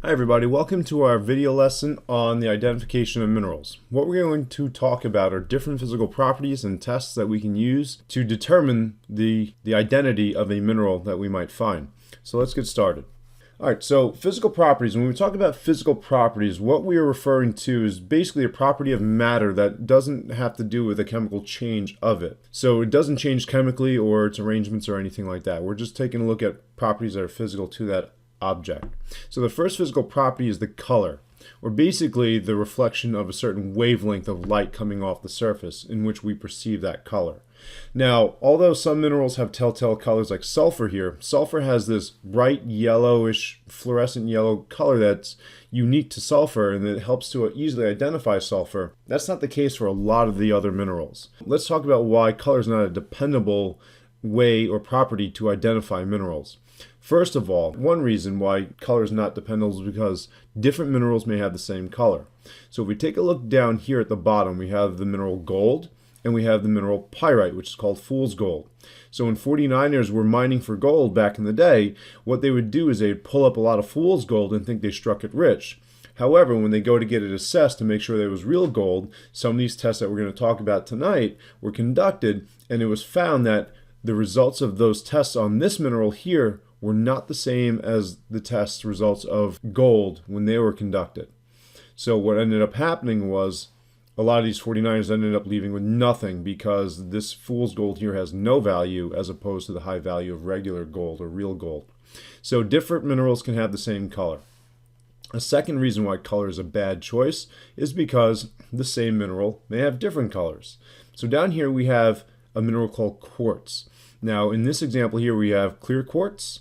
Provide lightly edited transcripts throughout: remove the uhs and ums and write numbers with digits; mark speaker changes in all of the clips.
Speaker 1: Hi everybody, welcome to our video lesson on the identification of minerals. What we're going to talk about are different physical properties and tests that we can use to determine the identity of a mineral that we might find. So let's get started. Alright, so physical properties. When we talk about physical properties, what we are referring to is basically a property of matter that doesn't have to do with a chemical change of it. So it doesn't change chemically or its arrangements or anything like that. We're just taking a look at properties that are physical to that object. So the first physical property is the color, or basically the reflection of a certain wavelength of light coming off the surface in which we perceive that color. Now, although some minerals have telltale colors like sulfur here, sulfur has this bright yellowish fluorescent yellow color that's unique to sulfur and it helps to easily identify sulfur. That's not the case for a lot of the other minerals. Let's talk about why color is not a dependable way or property to identify minerals. First of all, one reason why color is not dependable is because different minerals may have the same color. So if we take a look down here at the bottom, we have the mineral gold and we have the mineral pyrite, which is called fool's gold. So when 49ers were mining for gold back in the day, what they would do is they'd pull up a lot of fool's gold and think they struck it rich. However, when they go to get it assessed to make sure that it was real gold, some of these tests that we're going to talk about tonight were conducted, and it was found that the results of those tests on this mineral here were not the same as the test results of gold when they were conducted. So what ended up happening was a lot of these 49ers ended up leaving with nothing because this fool's gold here has no value as opposed to the high value of regular gold or real gold. So different minerals can have the same color. A second reason why color is a bad choice is because the same mineral may have different colors. So down here we have a mineral called quartz. Now in this example here we have clear quartz,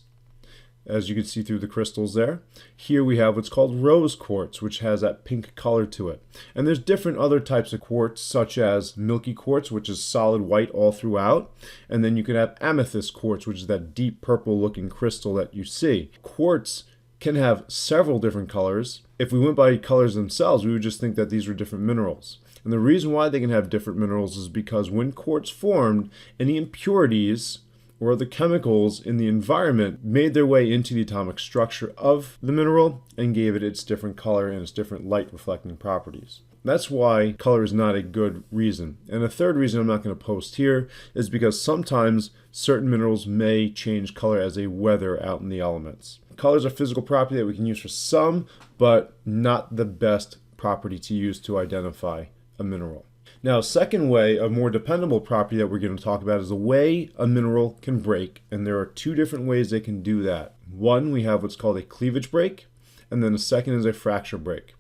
Speaker 1: as you can see through the crystals there. Here we have what's called rose quartz, which has that pink color to it. And there's different other types of quartz, such as milky quartz, which is solid white all throughout. And then you can have amethyst quartz, which is that deep purple looking crystal that you see. Quartz can have several different colors. If we went by colors themselves, we would just think that these were different minerals. And the reason why they can have different minerals is because when quartz formed, any impurities or the chemicals in the environment made their way into the atomic structure of the mineral and gave it its different color and its different light reflecting properties. That's why color is not a good reason. And a third reason I'm not going to post here is because sometimes certain minerals may change color as they weather out in the elements. Color is a physical property that we can use for some, but not the best property to use to identify a mineral. Now, a second way, a more dependable property that we're going to talk about is the way a mineral can break, and there are two different ways they can do that. One, we have what's called a cleavage break, and then the second is a fracture break.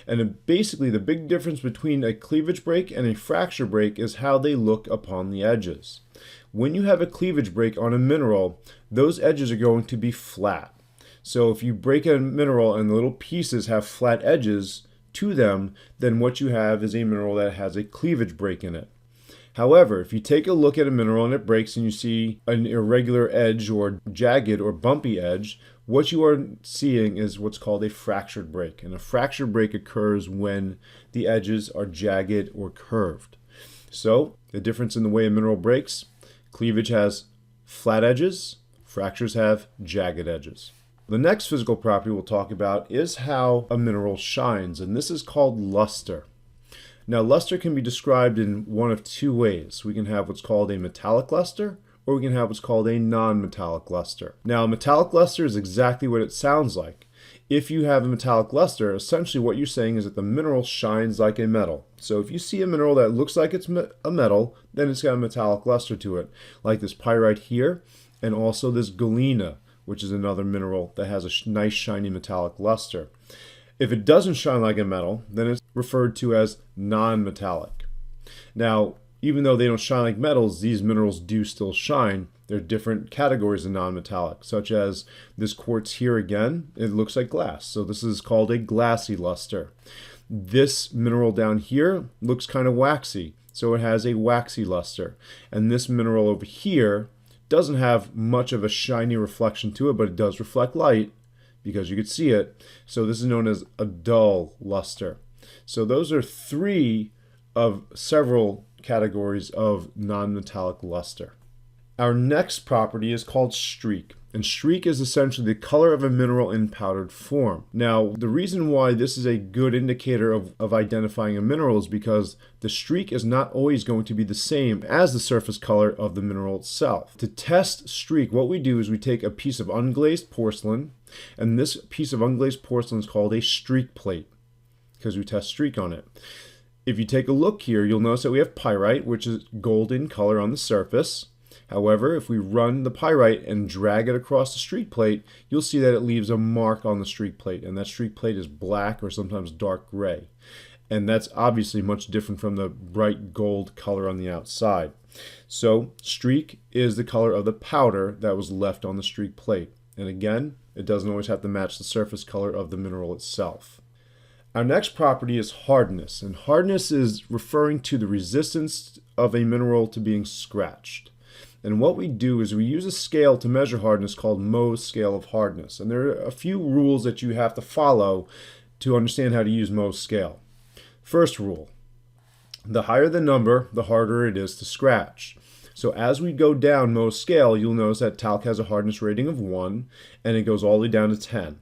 Speaker 1: And basically, the big difference between a cleavage break and a fracture break is how they look upon the edges. When you have a cleavage break on a mineral, those edges are going to be flat. So if you break a mineral and the little pieces have flat edges to them, then what you have is a mineral that has a cleavage break in it. However, if you take a look at a mineral and it breaks and you see an irregular edge or jagged or bumpy edge, what you are seeing is what's called a fractured break. And a fractured break occurs when the edges are jagged or curved. So, the difference in the way a mineral breaks, cleavage has flat edges, fractures have jagged edges. The next physical property we'll talk about is how a mineral shines, and this is called luster. Now, luster can be described in one of two ways. We can have what's called a metallic luster, or we can have what's called a non-metallic luster. Now, a metallic luster is exactly what it sounds like. If you have a metallic luster, essentially what you're saying is that the mineral shines like a metal. So if you see a mineral that looks like it's a metal, then it's got a metallic luster to it, like this pyrite here, and also this galena, which is another mineral that has a nice shiny metallic luster. If it doesn't shine like a metal, then it's referred to as non-metallic. Now, even though they don't shine like metals, these minerals do still shine. There are different categories of non-metallic, such as this quartz here again, it looks like glass. So this is called a glassy luster. This mineral down here looks kind of waxy, so it has a waxy luster. And this mineral over here doesn't have much of a shiny reflection to it, but it does reflect light because you could see it. So this is known as a dull luster. So those are three of several categories of non-metallic luster. Our next property is called streak. And streak is essentially the color of a mineral in powdered form. Now, the reason why this is a good indicator of identifying a mineral is because the streak is not always going to be the same as the surface color of the mineral itself. To test streak, what we do is we take a piece of unglazed porcelain, and this piece of unglazed porcelain is called a streak plate because we test streak on it. If you take a look here, you'll notice that we have pyrite, which is golden color on the surface. However, if we run the pyrite and drag it across the streak plate, you'll see that it leaves a mark on the streak plate, and that streak plate is black or sometimes dark gray. And that's obviously much different from the bright gold color on the outside. So, streak is the color of the powder that was left on the streak plate. And again, it doesn't always have to match the surface color of the mineral itself. Our next property is hardness, and hardness is referring to the resistance of a mineral to being scratched. And what we do is we use a scale to measure hardness called Mohs scale of hardness. And there are a few rules that you have to follow to understand how to use Mohs scale. First rule, the higher the number, the harder it is to scratch. So as we go down Mohs scale, you'll notice that talc has a hardness rating of 1, and it goes all the way down to 10.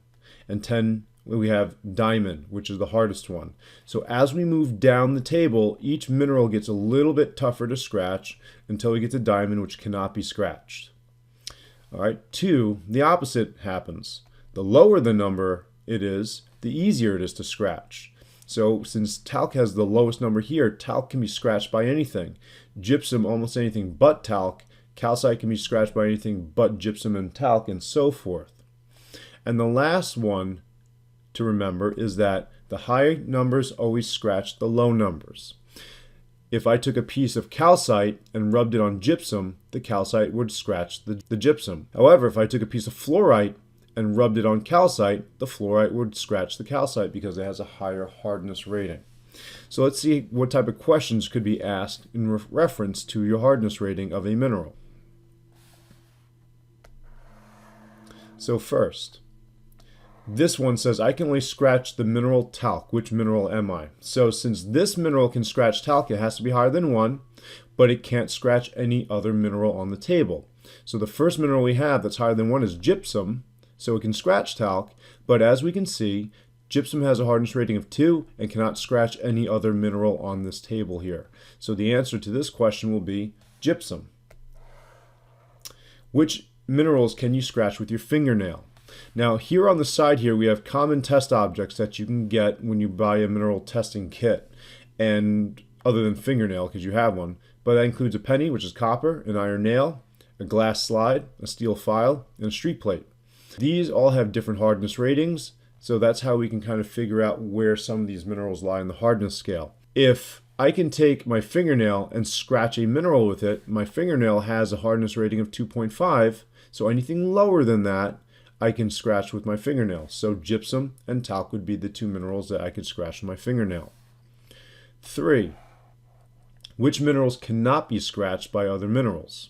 Speaker 1: And 10, we have diamond, which is the hardest one. So as we move down the table, each mineral gets a little bit tougher to scratch until we get to diamond, which cannot be scratched. All right, 2, the opposite happens. The lower the number it is, the easier it is to scratch. So since talc has the lowest number here, talc can be scratched by anything. Gypsum, almost anything but talc. Calcite can be scratched by anything but gypsum and talc, and so forth. And the last one to remember is that the high numbers always scratch the low numbers. If I took a piece of calcite and rubbed it on gypsum, the calcite would scratch the gypsum. However, if I took a piece of fluorite and rubbed it on calcite, the fluorite would scratch the calcite because it has a higher hardness rating. So let's see what type of questions could be asked in reference to your hardness rating of a mineral. So first, this one says, I can only scratch the mineral talc. Which mineral am I? So since this mineral can scratch talc, it has to be higher than 1, but it can't scratch any other mineral on the table. So the first mineral we have that's higher than 1 is gypsum, so it can scratch talc, but as we can see, gypsum has a hardness rating of 2 and cannot scratch any other mineral on this table here. So the answer to this question will be gypsum. Which minerals can you scratch with your fingernail? Now here on the side here we have common test objects that you can get when you buy a mineral testing kit, and other than fingernail because you have one, but that includes a penny, which is copper, an iron nail, a glass slide, a steel file, and a streak plate. These all have different hardness ratings, so that's how we can kind of figure out where some of these minerals lie in the hardness scale. If I can take my fingernail and scratch a mineral with it, my fingernail has a hardness rating of 2.5, so anything lower than that I can scratch with my fingernail. So gypsum and talc would be the 2 minerals that I could scratch with my fingernail. 3, which minerals cannot be scratched by other minerals?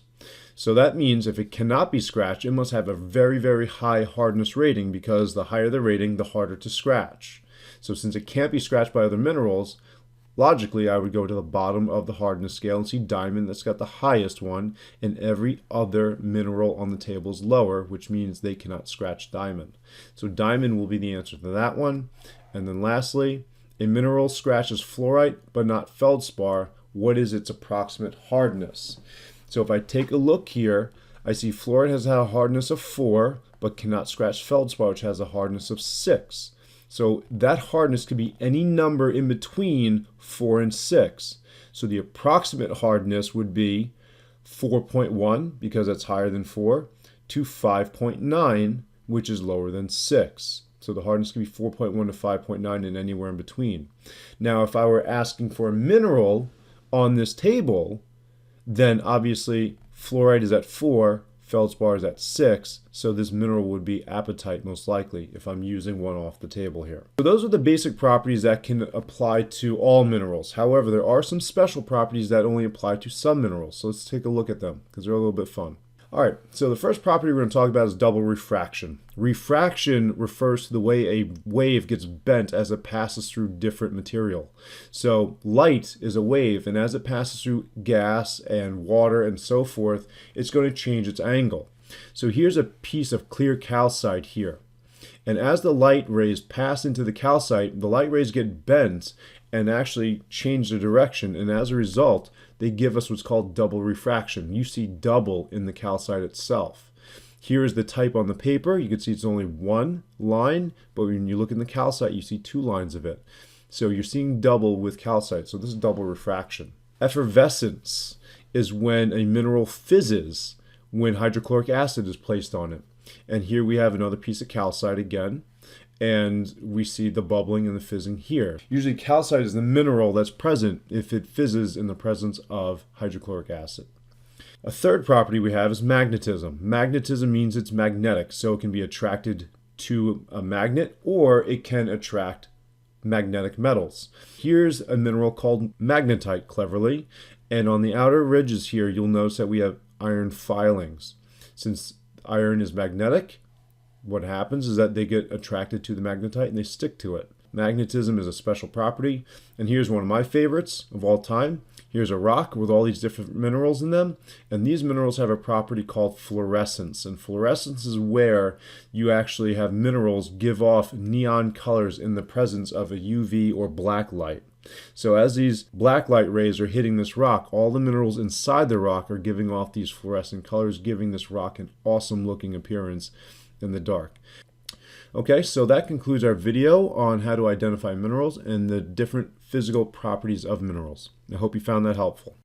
Speaker 1: So that means if it cannot be scratched, it must have a very, very high hardness rating, because the higher the rating, the harder to scratch. So since it can't be scratched by other minerals, logically I would go to the bottom of the hardness scale and see diamond, that's got the highest one, and every other mineral on the table is lower, which means they cannot scratch diamond. So diamond will be the answer to that one. And then lastly, a mineral scratches fluorite but not feldspar. What is its approximate hardness? So if I take a look here, I see fluorite has a hardness of 4 but cannot scratch feldspar, which has a hardness of 6. So that hardness could be any number in between 4 and 6. So the approximate hardness would be 4.1, because that's higher than 4, to 5.9, which is lower than 6. So the hardness could be 4.1 to 5.9 and anywhere in between. Now, if I were asking for a mineral on this table, then obviously fluorite is at 4, feldspar is at 6, so this mineral would be apatite most likely if I'm using one off the table here. So those are the basic properties that can apply to all minerals. However, there are some special properties that only apply to some minerals. So let's take a look at them because they're a little bit fun. All right, so the first property we're going to talk about is double refraction. Refraction refers to the way a wave gets bent as it passes through different material. So light is a wave, and as it passes through gas and water and so forth, it's going to change its angle. So here's a piece of clear calcite here. And as the light rays pass into the calcite, the light rays get bent and actually change the direction, and as a result, they give us what's called double refraction. You see double in the calcite itself. Here is the type on the paper. You can see it's only one line, but when you look in the calcite, you see two lines of it. So you're seeing double with calcite, so this is double refraction. Effervescence is when a mineral fizzes when hydrochloric acid is placed on it. And here we have another piece of calcite again, and we see the bubbling and the fizzing here. Usually calcite is the mineral that's present if it fizzes in the presence of hydrochloric acid. A third property we have is magnetism. Magnetism means it's magnetic, so it can be attracted to a magnet or it can attract magnetic metals. Here's a mineral called magnetite, cleverly, and on the outer ridges here you'll notice that we have iron filings. Since iron is magnetic, what happens is that they get attracted to the magnetite and they stick to it. Magnetism is a special property, and here's one of my favorites of all time. Here's a rock with all these different minerals in them, and these minerals have a property called fluorescence, and fluorescence is where you actually have minerals give off neon colors in the presence of a UV or black light. So as these black light rays are hitting this rock, all the minerals inside the rock are giving off these fluorescent colors, giving this rock an awesome looking appearance in the dark. Okay, so that concludes our video on how to identify minerals and the different physical properties of minerals. I hope you found that helpful.